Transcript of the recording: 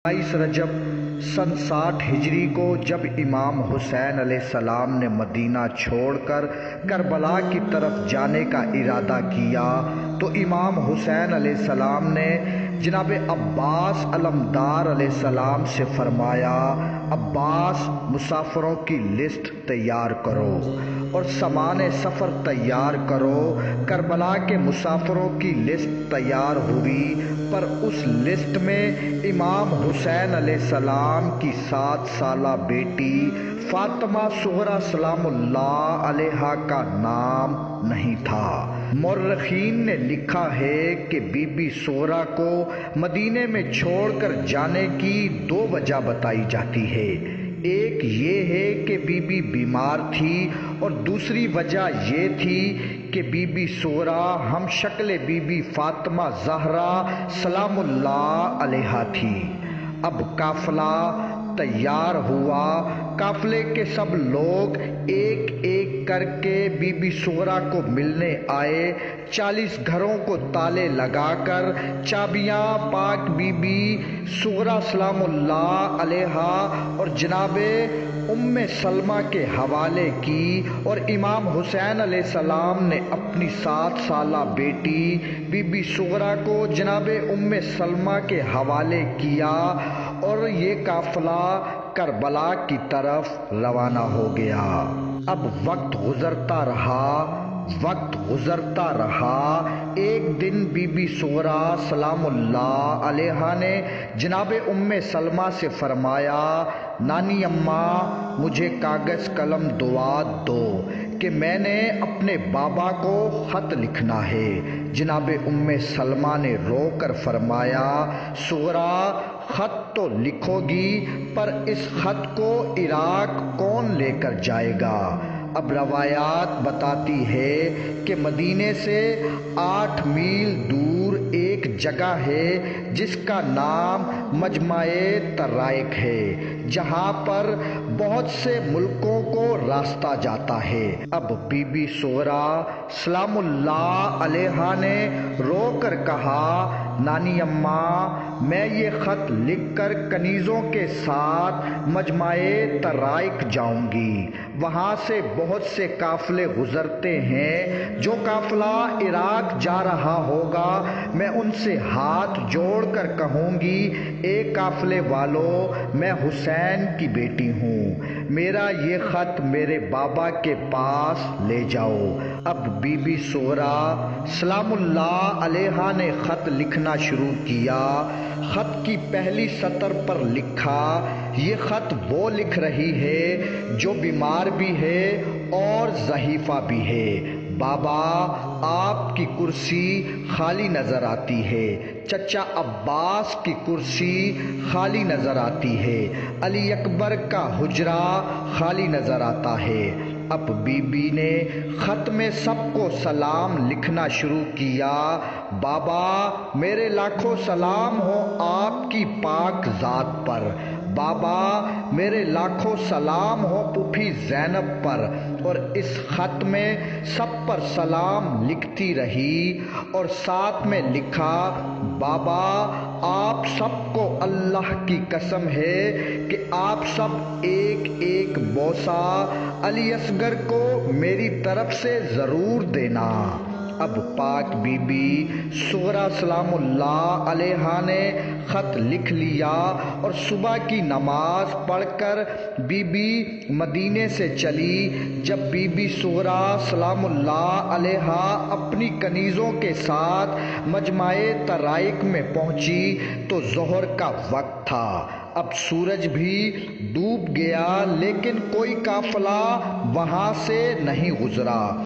22 رجب سن 60 ہجری کو جب امام حسین علیہ السلام نے مدینہ چھوڑ کر کربلا کی طرف جانے کا ارادہ کیا تو امام حسین علیہ السلام نے جناب عباس علمدار علیہ السلام سے فرمایا، عباس مسافروں کی لسٹ تیار کرو اور سامان سفر تیار کرو۔ کربلا کے مسافروں کی لسٹ تیار ہوئی، پر اس لسٹ میں امام حسین علیہ السلام کی 7 سالہ بیٹی فاطمہ صغریٰ سلام اللہ علیہا کا نام نہیں تھا۔ مورخین نے لکھا ہے کہ بی بی صغریٰ کو مدینے میں چھوڑ کر جانے کی 2 وجہ بتائی جاتی ہے۔ ایک یہ ہے کہ بی بی بیمار تھی اور دوسری وجہ یہ تھی کہ بی بی صغریٰ ہم شکل بی بی فاطمہ زہرا سلام اللہ علیہا تھی۔ اب قافلہ تیار ہوا، قافلے کے سب لوگ ایک ایک کر کے بی بی صغریٰ کو ملنے آئے۔ 40 گھروں کو تالے لگا کر چابیاں پاک بی بی صغریٰ سلام اللہ علیہا اور جناب ام سلمہ کے حوالے کی، اور امام حسین علیہ السلام نے اپنی 7 سالہ بیٹی بی بی صغریٰ کو جناب ام سلمہ کے حوالے کیا، اور یہ قافلہ کربلا کی طرف روانہ ہو گیا۔ اب وقت گزرتا رہا۔ ایک دن بی بی صغریٰ سلام اللہ علیہا نے جناب ام سلمہ سے فرمایا، نانی اماں مجھے کاغذ قلم دعا دو کہ میں نے اپنے بابا کو خط لکھنا ہے۔ جناب ام سلمہ نے رو کر فرمایا، صغریٰ خط تو لکھو گی، پر اس خط کو عراق کون لے کر جائے گا؟ اب روایات بتاتی ہے کہ مدینے سے 8 میل دور ایک جگہ ہے جس کا نام مجمع ترائق ہے، جہاں پر بہت سے ملکوں کو راستہ جاتا ہے۔ اب بی بی صغریٰ سلام اللہ علیہا نے رو کر کہا، نانی اماں میں یہ خط لکھ کر کنیزوں کے ساتھ مجمع ترائق جاؤں گی۔ وہاں سے بہت سے قافلے گزرتے ہیں، جو قافلہ عراق جا رہا ہوگا میں ان سے ہاتھ جوڑ کر کہوں گی، اے قافلے والوں، میں حسین کی بیٹی ہوں، میرا یہ خط میرے بابا کے پاس لے جاؤ۔ اب بی بی صغریٰ سلام اللہ علیہا نے خط لکھنا شروع کیا۔ خط کی پہلی سطر پر لکھا، یہ خط وہ لکھ رہی ہے جو بیمار بھی ہے اور ضعیفہ بھی ہے۔ بابا آپ کی کرسی خالی نظر آتی ہے، چچا عباس کی کرسی خالی نظر آتی ہے، علی اکبر کا حجرہ خالی نظر آتا ہے۔ اب بی بی نے خط میں سب کو سلام لکھنا شروع کیا، بابا میرے لاکھوں سلام ہو آپ کی پاک ذات پر، بابا میرے لاکھوں سلام ہو پھوپھی زینب پر، اور اس خط میں سب پر سلام لکھتی رہی، اور ساتھ میں لکھا، بابا آپ سب کو اللہ کی قسم ہے کہ آپ سب ایک ایک بوسہ علی اصغر کو میری طرف سے ضرور دینا۔ اب پاک بی بی صغریٰ سلام اللہ علیہا نے خط لکھ لیا، اور صبح کی نماز پڑھ کر بی بی مدینے سے چلی۔ جب بی بی صغریٰ سلام اللہ علیہا اپنی کنیزوں کے ساتھ مجمع ترائق میں پہنچی تو ظہر کا وقت تھا۔ اب سورج بھی ڈوب گیا، لیکن کوئی قافلہ وہاں سے نہیں گزرا۔